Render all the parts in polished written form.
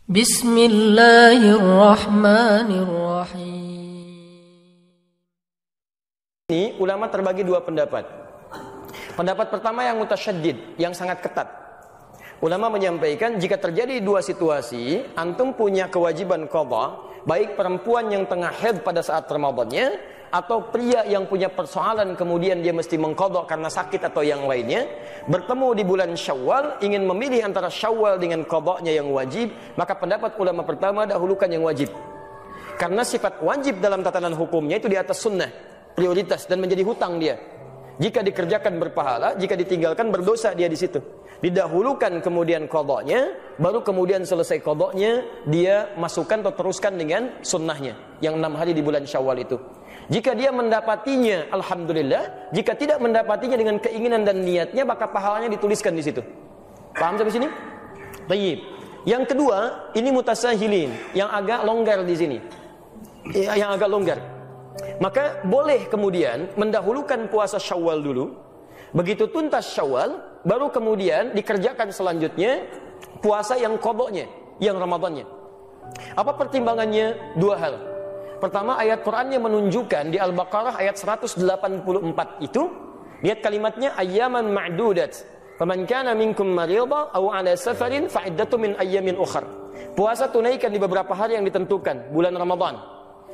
Bismillahirrahmanirrahim. Ini ulama terbagi dua pendapat. Pendapat pertama yang mutasyaddid, yang sangat ketat. Ulama menyampaikan jika terjadi dua situasi, antum punya kewajiban qadha, baik perempuan yang tengah haid pada saat Ramadannya atau pria yang punya persoalan kemudian dia mesti mengqadha karena sakit atau yang lainnya, bertemu di bulan Syawal, ingin memilih antara Syawal dengan qadhanya yang wajib, maka pendapat ulama pertama dahulukan yang wajib. Karena sifat wajib dalam tatanan hukumnya itu di atas sunnah, prioritas dan menjadi hutang dia. Jika dikerjakan berpahala, jika ditinggalkan berdosa dia di situ. Didahulukan kemudian qadhanya, baru kemudian selesai qadhanya dia masukkan atau teruskan dengan sunnahnya yang 6 hari di bulan Syawal itu. Jika dia mendapatinya, alhamdulillah. Jika tidak mendapatinya dengan keinginan dan niatnya, maka pahalanya dituliskan di situ. Paham sampai sini? Baik. Yang kedua, ini mutasahilin, yang agak longgar di sini. Yang agak longgar. Maka boleh kemudian mendahulukan puasa Syawal dulu. Begitu tuntas Syawal, baru kemudian dikerjakan selanjutnya puasa yang qadhanya, yang Ramadannya. Apa pertimbangannya? Dua hal. Pertama, ayat Qur'annya menunjukkan di Al-Baqarah ayat 184 itu, lihat kalimatnya ayyaman ma'dudat. Faman kana minkum maridha aw 'ala safarin fa iddatun min ayyamin ukhra. Puasa tunaikan di beberapa hari yang ditentukan, bulan Ramadan.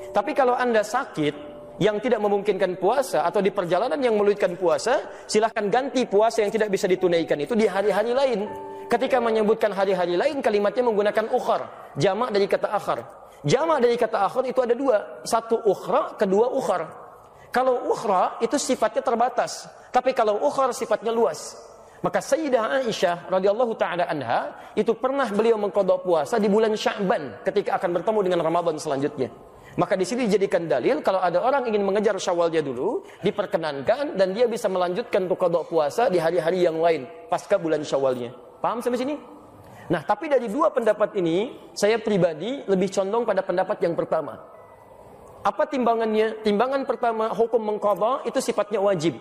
Tapi kalau Anda sakit yang tidak memungkinkan puasa atau di perjalanan yang meluitkan puasa, silahkan ganti puasa yang tidak bisa ditunaikan itu di hari-hari lain. Ketika menyebutkan hari-hari lain, kalimatnya menggunakan ukhar, jamak dari kata akhar. Jamak dari kata akhar itu ada dua, satu ukhra, kedua ukhar. Kalau ukhra itu sifatnya terbatas, tapi kalau ukhar sifatnya luas. Maka Sayyidah Aisyah radhiyallahu taala anha itu pernah beliau mengqadha puasa di bulan Sya'ban ketika akan bertemu dengan Ramadan selanjutnya. Maka di sini dijadikan dalil kalau ada orang ingin mengejar Syawalnya dulu, diperkenankan dan dia bisa melanjutkan untuk qadha puasa di hari-hari yang lain pasca bulan Syawalnya. Paham sampai sini? Nah, tapi dari dua pendapat ini, saya pribadi lebih condong pada pendapat yang pertama. Apa timbangannya? Timbangan pertama, hukum mengqadha itu sifatnya wajib.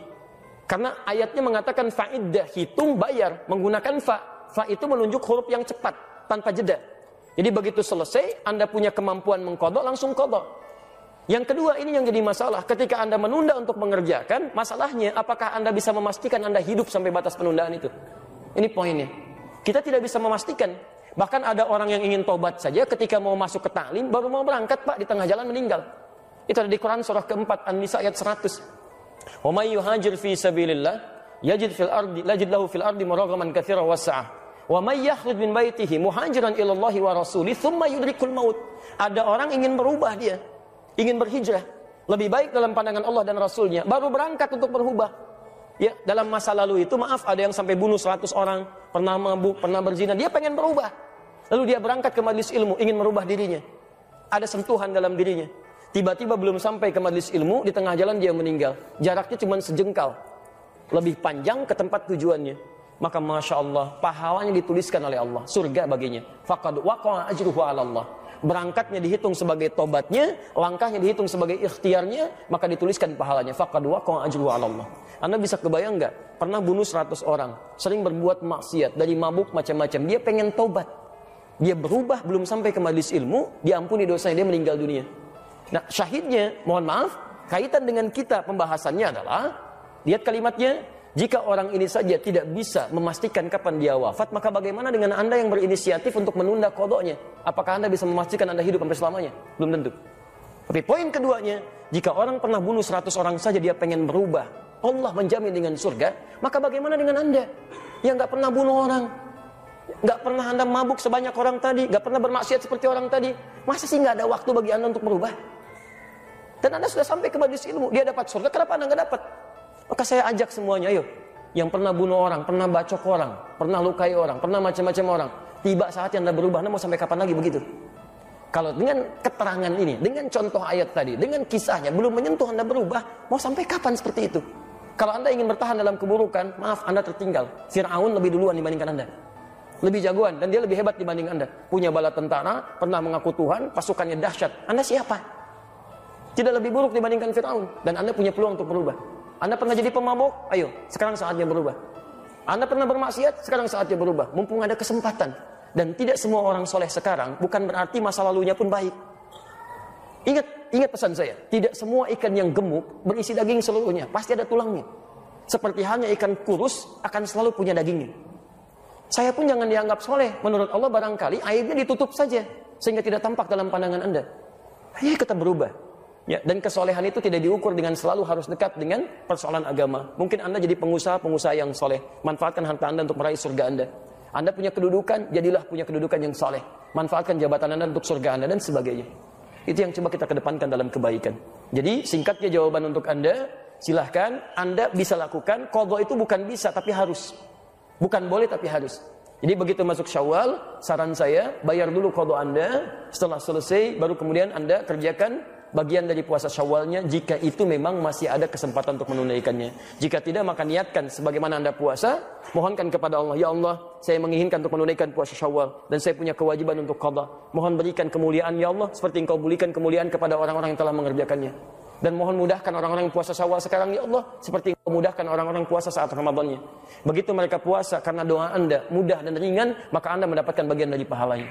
Karena ayatnya mengatakan fa'iddah, hitung bayar menggunakan fa. Fa itu menunjuk huruf yang cepat tanpa jeda. Jadi begitu selesai, Anda punya kemampuan mengqadha, langsung qadha. Yang kedua, ini yang jadi masalah. Ketika Anda menunda untuk mengerjakan, masalahnya apakah Anda bisa memastikan Anda hidup sampai batas penundaan itu? Ini poinnya. Kita tidak bisa memastikan. Bahkan ada orang yang ingin tobat saja ketika mau masuk ke ta'lim, baru mau berangkat, Pak, di tengah jalan meninggal. Itu ada di Quran surah keempat, An-Nisa ayat 100. Wa may yuhajir fi sabilillah yajid lahu fil ardi muragaman katsiran wasa'ah. Wa may yakhruj min baitihi muhajiran ila Allah wa rasulih thumma yudrikul maut. Ada orang ingin berubah dia, ingin berhijrah, lebih baik dalam pandangan Allah dan Rasulnya, baru berangkat untuk berubah. Ya, dalam masa lalu itu maaf ada yang sampai bunuh 100 orang, pernah mabuk, pernah berzina, dia pengen berubah. Lalu dia berangkat ke majelis ilmu, ingin merubah dirinya. Ada sentuhan dalam dirinya. Tiba-tiba belum sampai ke majelis ilmu, di tengah jalan dia meninggal. Jaraknya cuma sejengkal. Lebih panjang ke tempat tujuannya. Maka Masya Allah, pahalanya dituliskan oleh Allah, surga baginya. Faqad waqa'a ajruhu 'ala Allah. Berangkatnya dihitung sebagai tobatnya, langkahnya dihitung sebagai ikhtiarnya, maka dituliskan pahalanya. Faqad waqa'a ajruhu 'ala Allah. Anda bisa kebayang enggak? Pernah bunuh 100 orang, sering berbuat maksiat, dari mabuk macam-macam. Dia pengen tobat. Dia berubah, belum sampai ke majelis ilmu, diampuni dosanya, dia meninggal dunia. Nah, syahidnya, mohon maaf, kaitan dengan kita pembahasannya adalah, lihat kalimatnya, jika orang ini saja tidak bisa memastikan kapan dia wafat, maka bagaimana dengan Anda yang berinisiatif untuk menunda qadhanya? Apakah Anda bisa memastikan Anda hidup sampai selamanya? Belum tentu. Tapi poin keduanya, jika orang pernah bunuh 100 orang saja dia pengen berubah, Allah menjamin dengan surga, maka bagaimana dengan Anda yang gak pernah bunuh orang, gak pernah Anda mabuk sebanyak orang tadi, gak pernah bermaksiat seperti orang tadi? Masa sih gak ada waktu bagi Anda untuk berubah? Dan Anda sudah sampai ke majelis ilmu, dia dapat surga, kenapa Anda gak dapat? Maka saya ajak semuanya, ayo, yang pernah bunuh orang, pernah bacok orang, pernah lukai orang, pernah macam-macam orang, tiba saatnya Anda berubah. Anda mau sampai kapan lagi begitu? Kalau dengan keterangan ini, dengan contoh ayat tadi, dengan kisahnya, belum menyentuh Anda berubah, mau sampai kapan seperti itu? Kalau Anda ingin bertahan dalam keburukan, maaf, Anda tertinggal. Fir'aun lebih duluan dibandingkan Anda. Lebih jagoan, dan dia lebih hebat dibanding Anda. Punya bala tentara, pernah mengaku Tuhan, pasukannya dahsyat. Anda siapa? Tidak lebih buruk dibandingkan Fir'aun. Dan Anda punya peluang untuk berubah. Anda pernah jadi pemabuk? Ayo, sekarang saatnya berubah. Anda pernah bermaksiat? Sekarang saatnya berubah. Mumpung ada kesempatan. Dan tidak semua orang soleh sekarang bukan berarti masa lalunya pun baik. Ingat pesan saya, tidak semua ikan yang gemuk berisi daging seluruhnya, pasti ada tulangnya. Seperti halnya ikan kurus akan selalu punya dagingnya. Saya pun jangan dianggap soleh. Menurut Allah barangkali aibnya ditutup saja sehingga tidak tampak dalam pandangan Anda. Ayo kita berubah. Ya, dan kesolehan itu tidak diukur dengan selalu harus dekat dengan persoalan agama. Mungkin Anda jadi pengusaha yang soleh. Manfaatkan harta Anda untuk meraih surga Anda. Anda punya kedudukan, jadilah punya kedudukan yang soleh. Manfaatkan jabatan Anda untuk surga Anda dan sebagainya. Itu yang coba kita kedepankan dalam kebaikan. Jadi singkatnya jawaban untuk Anda, silahkan Anda bisa lakukan. Qadha itu bukan bisa tapi harus. Bukan boleh tapi harus. Jadi begitu masuk Syawal, saran saya bayar dulu qadha Anda. Setelah selesai baru kemudian Anda kerjakan bagian dari puasa Syawalnya jika itu memang masih ada kesempatan untuk menunaikannya. Jika tidak maka niatkan sebagaimana Anda puasa, mohonkan kepada Allah, ya Allah, saya menginginkan untuk menunaikan puasa Syawal dan saya punya kewajiban untuk qadha. Mohon berikan kemuliaan ya Allah seperti Engkau berikan kemuliaan kepada orang-orang yang telah mengerjakannya. Dan mohon mudahkan orang-orang yang puasa Syawal sekarang ya Allah seperti Engkau mudahkan orang-orang puasa saat Ramadannya. Begitu mereka puasa karena doa Anda mudah dan ringan, maka Anda mendapatkan bagian dari pahalanya.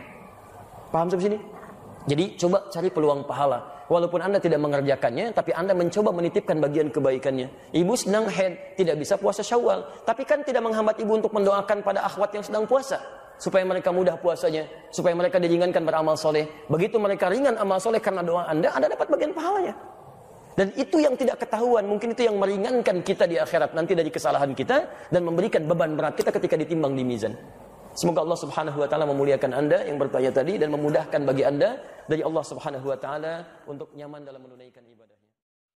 Paham sampai sini? Jadi coba cari peluang pahala. Walaupun Anda tidak mengerjakannya, tapi Anda mencoba menitipkan bagian kebaikannya. Ibu sedang haid, tidak bisa puasa Syawal, tapi kan tidak menghambat ibu untuk mendoakan pada akhwat yang sedang puasa, supaya mereka mudah puasanya, supaya mereka diringankan beramal soleh. Begitu mereka ringan amal soleh karena doa Anda dapat bagian pahalanya. Dan itu yang tidak ketahuan, mungkin itu yang meringankan kita di akhirat nanti dari kesalahan kita dan memberikan beban berat kita ketika ditimbang di mizan. Semoga Allah Subhanahu wa taala memuliakan Anda yang bertanya tadi dan memudahkan bagi Anda dari Allah Subhanahu wa taala untuk nyaman dalam menunaikan ibadah.